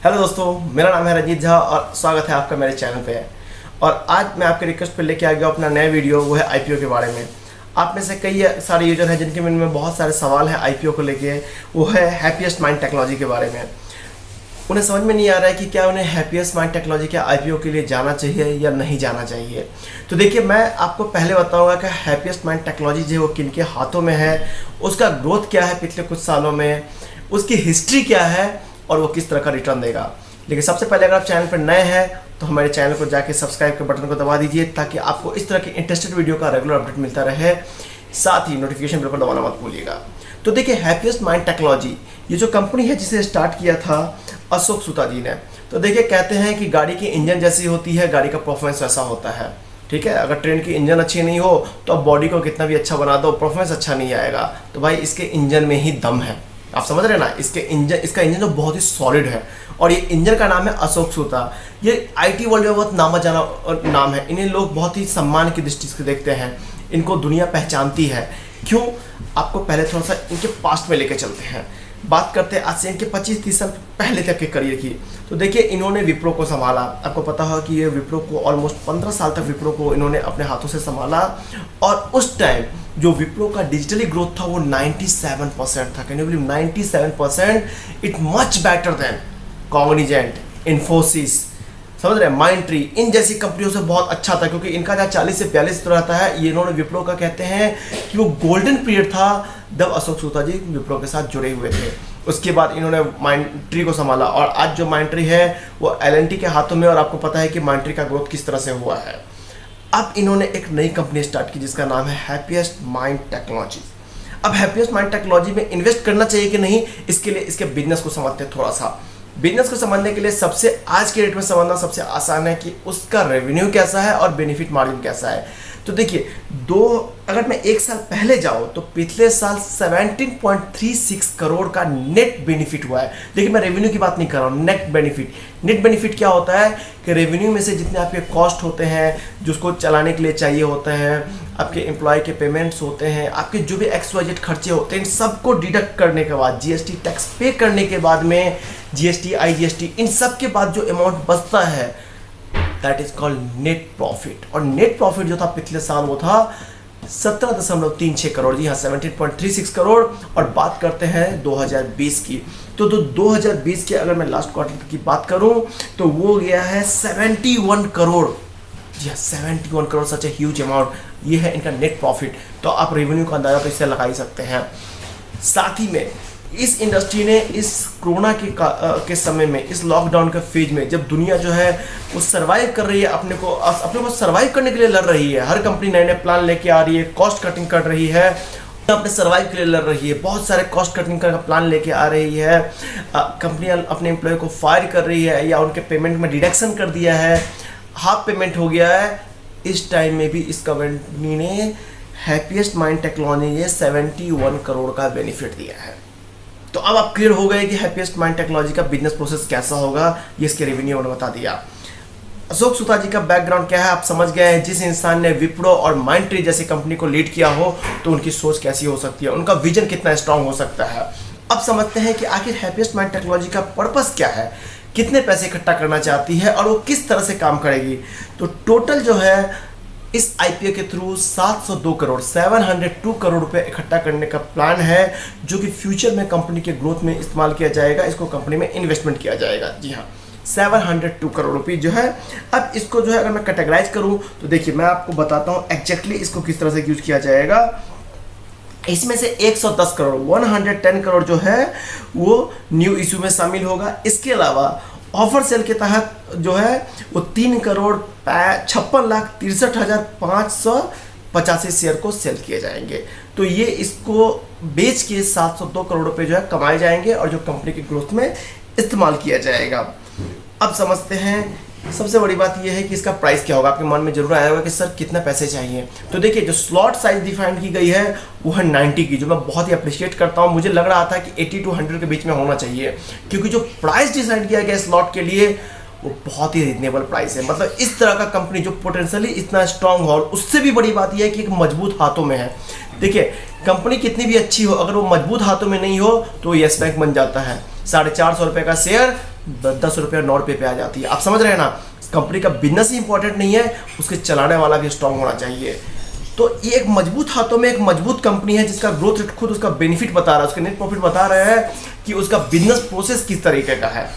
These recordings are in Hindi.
हेलो दोस्तों, मेरा नाम है रंजीत झा और स्वागत है आपका मेरे चैनल पे। और आज मैं आपके रिक्वेस्ट पे लेके आ गया अपना नया वीडियो, वो है आईपीओ के बारे में। आप में से कई सारे यूजर हैं जिनके मन में बहुत सारे सवाल हैं आईपीओ को लेके, वो है हैप्पीएस्ट माइंड टेक्नोलॉजी के बारे में। उन्हें समझ में नहीं आ रहा है कि क्या उन्हें हैप्पीएस्ट माइंड टेक्नोलॉजी के आईपीओ के लिए जाना चाहिए या नहीं जाना चाहिए। तो देखिए, मैं आपको पहले बताऊंगा कि हैप्पीएस्ट माइंड टेक्नोलॉजी जो है वो किन के हाथों में है, उसका ग्रोथ क्या है पिछले कुछ सालों में, उसकी हिस्ट्री क्या है और वो किस तरह का रिटर्न देगा। लेकिन सबसे पहले अगर आप चैनल पर नए हैं तो हमारे चैनल को जाके सब्सक्राइब के बटन को दबा दीजिए, ताकि आपको इस तरह के इंटरेस्टेड वीडियो का रेगुलर अपडेट मिलता रहे। साथ ही नोटिफिकेशन बेल पर दबाना मत भूलिएगा। तो देखिए, हैप्पीएस्ट माइंड टेक्नोलॉजी ये जो कंपनी है जिसे स्टार्ट किया था अशोक सुता जी ने। तो देखिए, कहते हैं कि गाड़ी की इंजन जैसी होती है, गाड़ी का परफॉर्मेंस वैसा होता है। ठीक है, अगर ट्रेन की इंजन अच्छी नहीं हो तो आप बॉडी को कितना भी अच्छा बना दो, परफॉर्मेंस अच्छा नहीं आएगा। तो भाई, इसके इंजन में ही दम है। आप समझ रहे हैं ना, इसका इंजन जो बहुत ही सॉलिड है। और ये इंजन का नाम है अशोक सुता। ये आईटी वर्ल्ड में बहुत नामा जाना नाम है। इन्हें लोग बहुत ही सम्मान की दृष्टि से देखते हैं, इनको दुनिया पहचानती है। क्यों? आपको पहले थोड़ा सा इनके पास्ट में लेके चलते हैं। बात करते हैं आज से इनके 25-30 साल पहले तक के करियर की। तो देखिए, इन्होंने विप्रो को संभाला। आपको पता होगा कि ये विप्रो को ऑलमोस्ट 15 साल तक विप्रो को इन्होंने अपने हाथों से संभाला। और उस टाइम जो विप्रो का डिजिटली ग्रोथ था वो 97% था। Can you believe 97%? It much better than Cognizant, Infosys, समझ रहे हैं, माइंडट्री, इन जैसी कंपनियों से बहुत अच्छा था। क्योंकि इनका जहाँ 40 से 42 रहता है, ये इन्होंने विप्रो का कहते हैं कि वो गोल्डन पीरियड था जब अशोक सुता जी विप्रो के साथ जुड़े हुए थे। उसके बाद इन्होंने माइंडट्री को संभाला और आज जो माइंडट्री है वो एल&टी के हाथों में। और आपको पता है कि माइंडट्री का ग्रोथ किस तरह से हुआ है। अब इन्होंने एक नई कंपनी स्टार्ट की जिसका नाम है हैप्पीएस्ट माइंड टेक्नोलॉजी। अब हैप्पीएस्ट माइंड टेक्नोलॉजी में इन्वेस्ट करना चाहिए कि नहीं, इसके लिए इसके बिजनेस को समझते हैं थोड़ा सा। बिजनेस को समझने के लिए सबसे आज के डेट में समझना सबसे आसान है कि उसका रेवेन्यू कैसा है और बेनिफिट मार्जिन कैसा है। तो देखिए, अगर मैं एक साल पहले जाऊं तो पिछले साल 17.36 करोड़ का नेट बेनिफिट हुआ है। देखिए, मैं रेवेन्यू की बात नहीं कर रहा हूँ, नेट बेनिफिट। नेट बेनिफिट क्या होता है कि रेवेन्यू में से जितने आपके कॉस्ट होते हैं, जिसको चलाने के लिए चाहिए होते हैं, आपके एम्प्लॉय के पेमेंट्स होते हैं, आपके जो भी XYZ खर्चे होते हैं, इन सबको डिडक्ट करने के बाद, जीएसटी टैक्स पे करने के बाद में, जीएसटी, IGST, इन सब के बाद जो अमाउंट बचता है, that is called net profit. और नेट प्रॉफिट जो था पिछले साल वो था 17.36 करोड़। जी हाँ, 17.36 करोड़। और बात करते हैं 2020 की। तो 2020 के अगर मैं लास्ट क्वार्टर की बात करूं तो वो गया है 71 करोड़। जी हाँ, 71 करोड़, सच ए ह्यूज अमाउंट। ये है इनका नेट प्रॉफिट। तो आप रेवेन्यू का अंदाजा तो इससे लगा ही सकते हैं। साथ ही में इस इंडस्ट्री ने इस कोरोना के समय में, इस लॉकडाउन के फेज में, जब दुनिया जो है वो सर्वाइव कर रही है, अपने को सर्वाइव करने के लिए लड़ रही है। हर कंपनी नए नए प्लान लेके आ रही है, कॉस्ट कटिंग कर रही है, अपने सर्वाइव के लिए लड़ रही है। बहुत सारे कॉस्ट कटिंग का प्लान लेके आ रही है। कंपनियां अपने एम्प्लॉय को फायर कर रही है या उनके पेमेंट में डिडक्शन कर दिया है, हाफ पेमेंट हो गया है। इस टाइम में भी इस कंपनी ने हैप्पीएस्ट माइंड टेक्नोलॉजी ने 71 करोड़ का बेनिफिट दिया है। तो अब आप क्लियर हो गए कि हैप्पीएस्ट माइंड टेक्नोलॉजी का बिजनेस प्रोसेस कैसा होगा। ये इसके रेवेन्यू ने बता दिया। अशोक सुता जी का बैकग्राउंड क्या है आप समझ गए हैं। जिस इंसान ने विप्रो और माइंडट्री जैसी कंपनी को लीड किया हो तो उनकी सोच कैसी हो सकती है, उनका विजन कितना स्ट्रांग हो सकता है। अब समझते हैं कि आखिर हैप्पीएस्ट माइंड टेक्नोलॉजी का पर्पस क्या है, कितने पैसे इकट्ठा करना चाहती है और वो किस तरह से काम करेगी। तो टोटल जो है इस आईपीओ के थ्रू 702 करोड़ 702 करोड़ रुपए इकट्ठा करने का प्लान है, जो कि फ्यूचर में कंपनी के ग्रोथ में इस्तेमाल किया जाएगा। इसको कंपनी में इन्वेस्टमेंट किया जाएगा। जी हाँ, 702 करोड़ रुपये जो है। अब इसको जो है अगर मैं कैटेगराइज करूं तो देखिए, मैं आपको बताता हूं एग्जैक्टली इसको किस तरह से यूज किया जाएगा। इसमें से 110 करोड़ 110 करोड़ जो है वो न्यू इशू में शामिल होगा। इसके अलावा ऑफर सेल के तहत जो है वो 3,56,63,585 शेयर को सेल किए जाएंगे। तो ये इसको बेच के 702 करोड़ रुपए जो है कमाए जाएंगे और जो कंपनी की ग्रोथ में इस्तेमाल किया जाएगा। अब समझते हैं, सबसे बड़ी बात यह है कि इसका प्राइस क्या होगा। आपके मन में जरूर आया होगा कि सर कितना पैसे चाहिए। तो देखिए, जो स्लॉट साइज डिफाइन की गई है वो है 90 की, जो मैं बहुत ही अप्रिशिएट करता हूं। मुझे लग रहा था कि 80 to 100 के बीच में होना चाहिए, क्योंकि जो प्राइस डिसाइड किया गया स्लॉट के लिए वो बहुत ही रिजनेबल प्राइस है। मतलब इस तरह का कंपनी जो पोटेंशियली इतना स्ट्रांग हो, उससे भी बड़ी बात यह है कि एक मजबूत हाथों में है। देखिए, कंपनी कितनी भी अच्छी हो, अगर वो मजबूत हाथों में नहीं हो तो येस बैंक बन जाता है। 450 रुपये का शेयर 10 रुपये 9 रुपये पे आ जाती है। आप समझ रहे हैं ना, कंपनी का बिजनेस ही इंपॉर्टेंट नहीं है, उसके चलाने वाला भी स्ट्रांग होना चाहिए। तो ये एक मजबूत हाथों में एक मजबूत कंपनी है जिसका ग्रोथ रेट खुद उसका बेनिफिट बता रहा है, उसके नेट प्रॉफिट बता रहे हैं कि उसका बिजनेस प्रोसेस किस तरीके का है।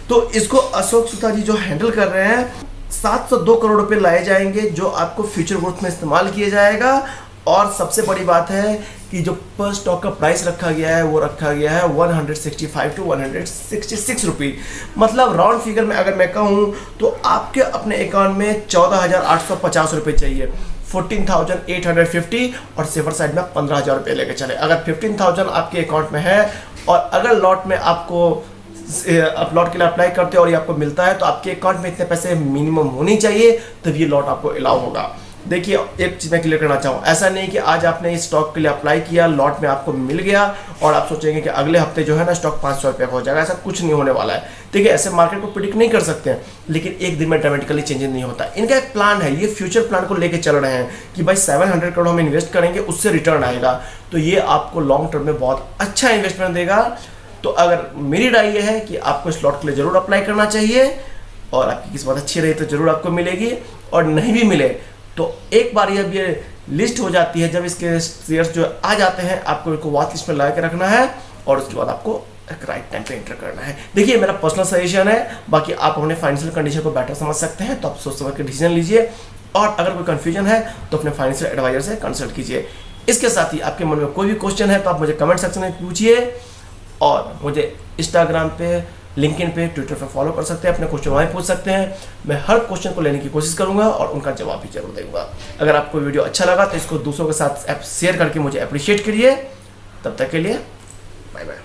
तो इसको अशोक सुता जी जो हैंडल कर रहे हैं, 702 करोड़ रुपए लाए जाएंगे जो आपको फ्यूचर ग्रोथ में इस्तेमाल किया जाएगा। और सबसे बड़ी बात है कि जो पर स्टॉक का प्राइस रखा गया है वो रखा गया है 165 टू 166 रुपये। मतलब राउंड फिगर में अगर मैं कहूँ तो आपके अपने अकाउंट में 14,850 रुपये चाहिए, 14,850, और सेफर साइड में 15,000 रुपये लेके चले। अगर 15,000 आपके अकाउंट में है और अगर लॉट में आपको आप लॉट के लिए अप्लाई करते हो और ये आपको मिलता है, तो आपके अकाउंट में इतने पैसे मिनिमम होनी चाहिए तब ये लॉट आपको अलाउ होगा। देखिए एक चीज़ मैं क्लियर करना चाहूँ, ऐसा नहीं कि आज आपने इस स्टॉक के लिए अप्लाई किया, लॉट में आपको मिल गया और आप सोचेंगे कि अगले हफ्ते जो है ना स्टॉक 500 रुपये का हो जाएगा। ऐसा कुछ नहीं होने वाला है। देखिए ऐसे मार्केट को प्रिडिक्ट नहीं कर सकते हैं, लेकिन एक दिन में ड्रामेटिकली चेंजेस नहीं होता। इनका एक प्लान है, ये फ्यूचर प्लान को लेकर चल रहे हैं कि भाई 700 करोड़ हम इन्वेस्ट करेंगे, उससे रिटर्न आएगा, तो ये आपको लॉन्ग टर्म में बहुत अच्छा इन्वेस्टमेंट देगा। तो अगर मेरी राय ये है कि आपको इस लॉट के लिए ज़रूर अप्लाई करना चाहिए और आपकी किस्मत अच्छी रही तो ज़रूर आपको मिलेगी, और नहीं भी मिले तो एक बार ये लिस्ट हो जाती है, जब इसके शेयर्स जो आ जाते हैं आपको इनको वॉच लिस्ट में लगा के रखना है और उसके बाद आपको एक राइट टाइम पे एंटर करना है। देखिए मेरा पर्सनल सजेशन है, बाकी आप अपने फाइनेंशियल कंडीशन को बेटर समझ सकते हैं तो आप सोच समझ के डिसीजन लीजिए, और अगर कोई कन्फ्यूजन है तो अपने फाइनेंशियल एडवाइजर से कंसल्ट कीजिए। इसके साथ ही आपके मन में कोई भी क्वेश्चन है तो आप मुझे कमेंट सेक्शन में पूछिए, और मुझे इंस्टाग्राम पे, लिंक्डइन पे, ट्विटर पे फॉलो कर सकते हैं, अपने क्वेश्चन वहाँ पूछ सकते हैं। मैं हर क्वेश्चन को लेने की कोशिश करूंगा और उनका जवाब भी जरूर दूंगा। अगर आपको वीडियो अच्छा लगा तो इसको दूसरों के साथ शेयर करके मुझे अप्रिशिएट करिए। तब तक के लिए बाय बाय।